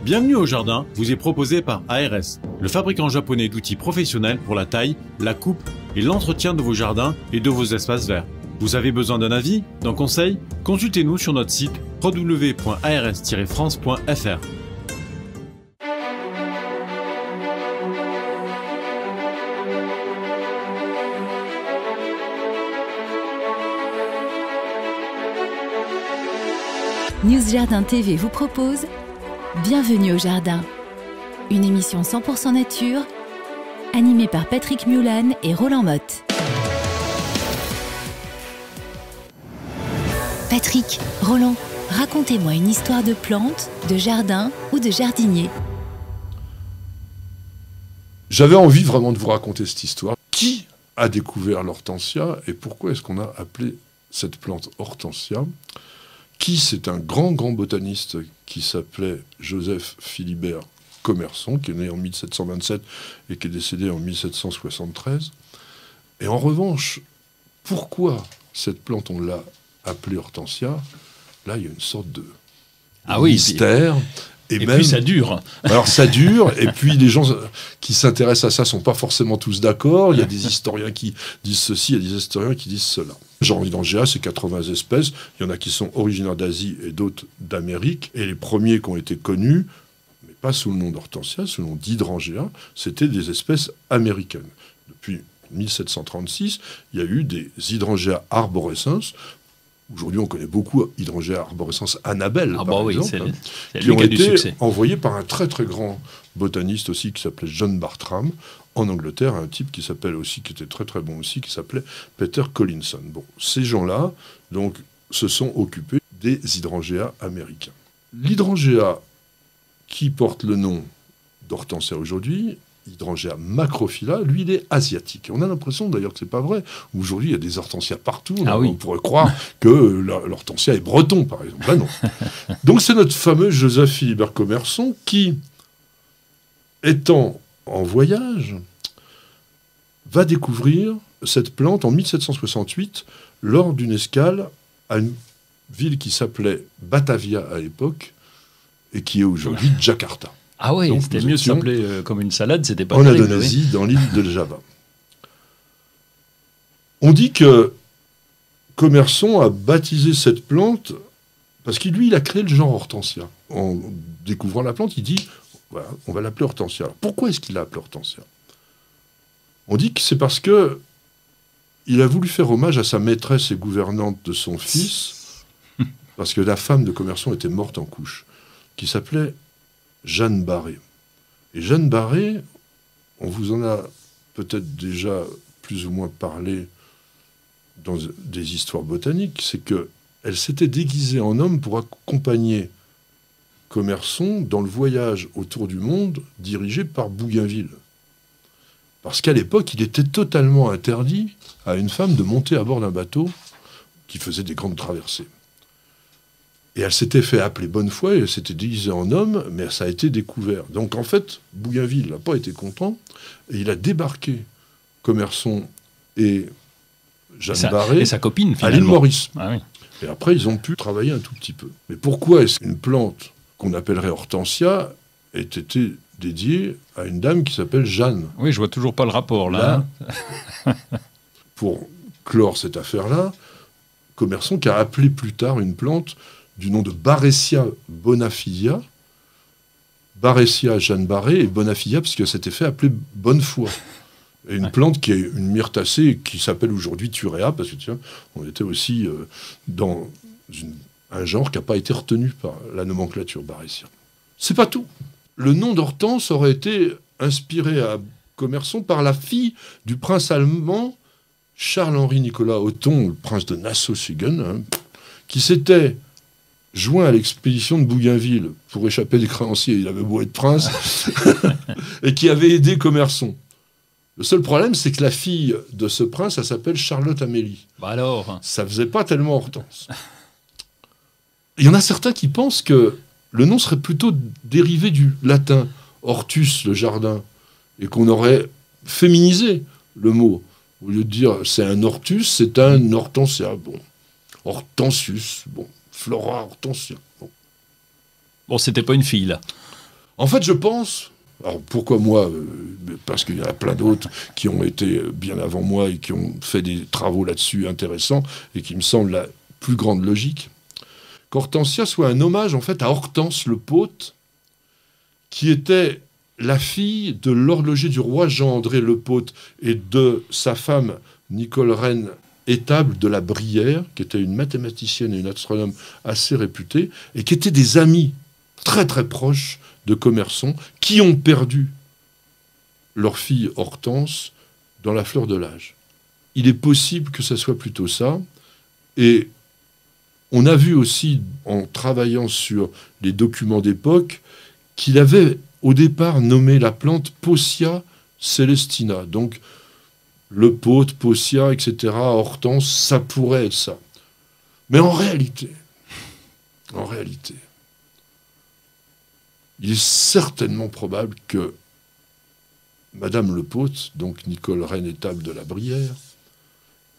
Bienvenue au jardin vous est proposé par ARS, le fabricant japonais d'outils professionnels pour la taille, la coupe et l'entretien de vos jardins et de vos espaces verts. Vous avez besoin d'un avis, d'un conseil? Consultez-nous sur notre site www.ars-france.fr. News Jardin TV vous propose Bienvenue au Jardin, une émission 100% nature, animée par Patrick Mulan et Roland Motte. Patrick, Roland, racontez-moi une histoire de plante, de jardin ou de jardinier. J'avais envie vraiment de vous raconter cette histoire. Qui a découvert l'hortensia et pourquoi est-ce qu'on a appelé cette plante hortensia? Qui, c'est un grand botaniste qui s'appelait Joseph Philibert Commerson, qui est né en 1727 et qui est décédé en 1773. Et en revanche, pourquoi cette plante, on l'a appelée hortensia? Là, il y a une sorte de mystère. Et puis ça dure. Alors ça dure, et puis les gens qui s'intéressent à ça sont pas forcément tous d'accord. Il y a des historiens qui disent ceci, il y a des historiens qui disent cela. Genre Hydrangea, c'est 80 espèces. Il y en a qui sont originaires d'Asie et d'autres d'Amérique. Et les premiers qui ont été connus, mais pas sous le nom d'hortensia, sous le nom d'Hydrangea, c'était des espèces américaines. Depuis 1736, il y a eu des Hydrangea arborescens. Aujourd'hui, on connaît beaucoup Hydrangea arborescens Annabelle, par exemple, qui ont été envoyés par un très très grand botaniste aussi qui s'appelait John Bartram en Angleterre, un type qui s'appelle aussi, qui était très très bon aussi, qui s'appelait Peter Collinson. Bon, ces gens-là, donc, se sont occupés des Hydrangea américains. L'Hydrangea qui porte le nom d'hortensia aujourd'hui, Hydrangea macrophylla, lui, il est asiatique. On a l'impression d'ailleurs que c'est pas vrai. Aujourd'hui, il y a des hortensias partout. On pourrait croire que l'hortensia est breton, par exemple. Ben non. Donc c'est notre fameux Joseph Philibert Commerson qui, étant en voyage, va découvrir cette plante en 1768 lors d'une escale à une ville qui s'appelait Batavia à l'époque et qui est aujourd'hui Jakarta. Ah oui, c'était mieux de s'appeler comme une salade, c'était pas en terrible, Indonésie, dans l'île de Java. On dit que Commerson a baptisé cette plante parce qu'il, lui, il a créé le genre hortensia. En découvrant la plante, il dit, voilà, on va l'appeler hortensia. Alors, pourquoi est-ce qu'il l'a appelée hortensia? On dit que c'est parce que il a voulu faire hommage à sa maîtresse et gouvernante de son fils, parce que la femme de Commerson était morte en couche, qui s'appelait Jeanne Barré. Et Jeanne Barré, on vous en a peut-être déjà plus ou moins parlé dans des histoires botaniques, c'est qu'elle s'était déguisée en homme pour accompagner Commerson dans le voyage autour du monde dirigé par Bougainville. Parce qu'à l'époque, il était totalement interdit à une femme de monter à bord d'un bateau qui faisait des grandes traversées. Et elle s'était fait appeler Bonnefoy, et elle s'était déguisée en homme, mais ça a été découvert. Donc en fait, Bougainville n'a pas été content, et il a débarqué Commerson et Jeanne Barré et sa copine, à l'île Maurice. Ah oui. Et après, ils ont pu travailler un tout petit peu. Mais pourquoi est-ce qu'une plante qu'on appellerait hortensia ait été dédiée à une dame qui s'appelle Jeanne? Oui, je vois toujours pas le rapport, là. Pour clore cette affaire-là, Commerson qui a appelé plus tard une plante du nom de Baressia bonafilia, Baressia Jeanne Barré et Bonafilia, parce que c'était fait appeler Bonnefoy. Et une plante qui est une myrtacée qui s'appelle aujourd'hui Thurea, parce que tiens, on était aussi dans un genre qui n'a pas été retenu par la nomenclature Baressia. C'est pas tout. Le nom d'Hortense aurait été inspiré à Commerson par la fille du prince allemand Charles-Henri Nicolas Othon, le prince de Nassau-Siegen, qui s'était joint à l'expédition de Bougainville pour échapper des créanciers. Il avait beau être prince, et qui avait aidé Commerson. Le seul problème, c'est que la fille de ce prince, elle s'appelle Charlotte Amélie. Bah alors. Ça faisait pas tellement Hortense. Il y en a certains qui pensent que le nom serait plutôt dérivé du latin hortus, le jardin, et qu'on aurait féminisé le mot. Au lieu de dire c'est un hortus, c'est un hortensia. Bon, hortensius, bon, Flora hortensia. Bon, Bon, c'était pas une fille, là. En fait, je pense... Alors pourquoi moi? Parce qu'il y en a plein d'autres qui ont été bien avant moi et qui ont fait des travaux là-dessus intéressants et qui me semblent la plus grande logique, qu'Hortensia soit un hommage en fait à Hortense le Pôte, qui était la fille de l'horloger du roi Jean-André le Pôte et de sa femme Nicole Reine Étable de la Brière, qui était une mathématicienne et une astronome assez réputée, et qui étaient des amis très très proches de Commerson, qui ont perdu leur fille Hortense dans la fleur de l'âge. Il est possible que ça soit plutôt ça, et on a vu aussi, en travaillant sur les documents d'époque, qu'il avait au départ nommé la plante Possia Celestina. Donc, le Pôte, Possia, etc., Hortense, ça pourrait être ça. Mais en réalité, il est certainement probable que Madame le Pôte, donc Nicole Reine Étable de la Brière,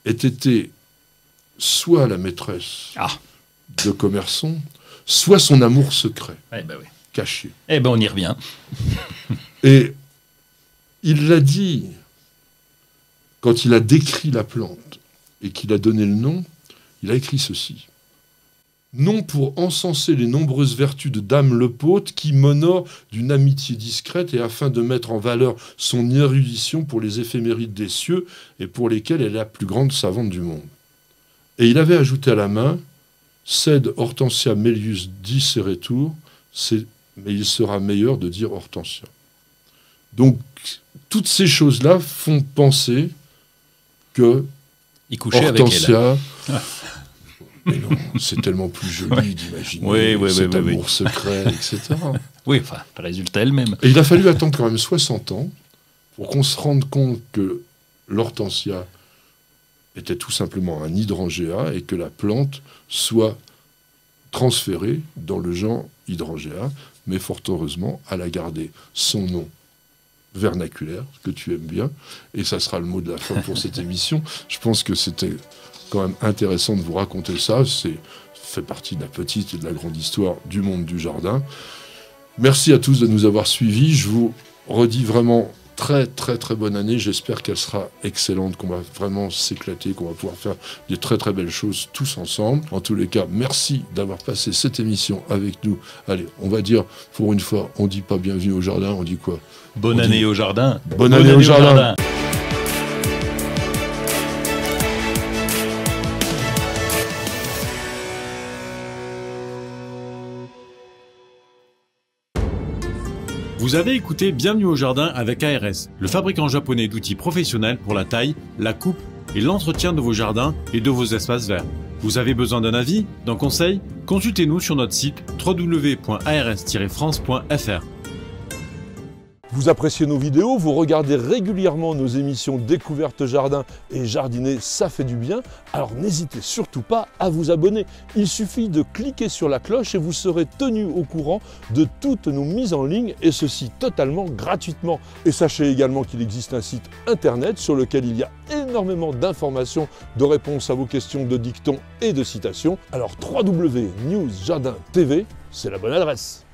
ait été soit la maîtresse de Commerson, soit son amour secret, caché. Eh ben on y revient. Et il l'a dit, quand il a décrit la plante et qu'il a donné le nom, il a écrit ceci. Non pour encenser les nombreuses vertus de Dame le Pôte qui m'honore d'une amitié discrète et afin de mettre en valeur son érudition pour les éphémérides des cieux et pour lesquelles elle est la plus grande savante du monde. Et il avait ajouté à la main Sed Hortensia melius diceretur, mais il sera meilleur de dire Hortensia. Donc, toutes ces choses-là font penser que Hortensia... Mais non, c'est tellement plus joli d'imaginer cet amour secret, etc. Oui, enfin, le résultat est le même. Et il a fallu attendre quand même 60 ans pour qu'on se rende compte que l'Hortensia était tout simplement un hydrangea et que la plante soit transférée dans le genre hydrangea, mais fort heureusement, elle a gardé son nom vernaculaire, que tu aimes bien, et ça sera le mot de la fin pour cette émission. Je pense que c'était quand même intéressant de vous raconter ça, ça fait partie de la petite et de la grande histoire du monde du jardin. Merci à tous de nous avoir suivis, je vous redis vraiment très très très bonne année, j'espère qu'elle sera excellente, qu'on va vraiment s'éclater, qu'on va pouvoir faire des très très belles choses tous ensemble. En tous les cas, merci d'avoir passé cette émission avec nous. Allez, on va dire, pour une fois, on dit pas bienvenue au jardin, on dit quoi? Bonne année au jardin. Bonne année au jardin. Vous avez écouté Bienvenue au jardin avec ARS, le fabricant japonais d'outils professionnels pour la taille, la coupe et l'entretien de vos jardins et de vos espaces verts. Vous avez besoin d'un avis, d'un conseil? Consultez-nous sur notre site www.ars-france.fr. Vous appréciez nos vidéos, vous regardez régulièrement nos émissions Découverte Jardin et Jardiner, ça fait du bien. Alors n'hésitez surtout pas à vous abonner. Il suffit de cliquer sur la cloche et vous serez tenu au courant de toutes nos mises en ligne et ceci totalement gratuitement. Et sachez également qu'il existe un site internet sur lequel il y a énormément d'informations, de réponses à vos questions, de dictons et de citations. Alors www.newsjardin.tv, c'est la bonne adresse.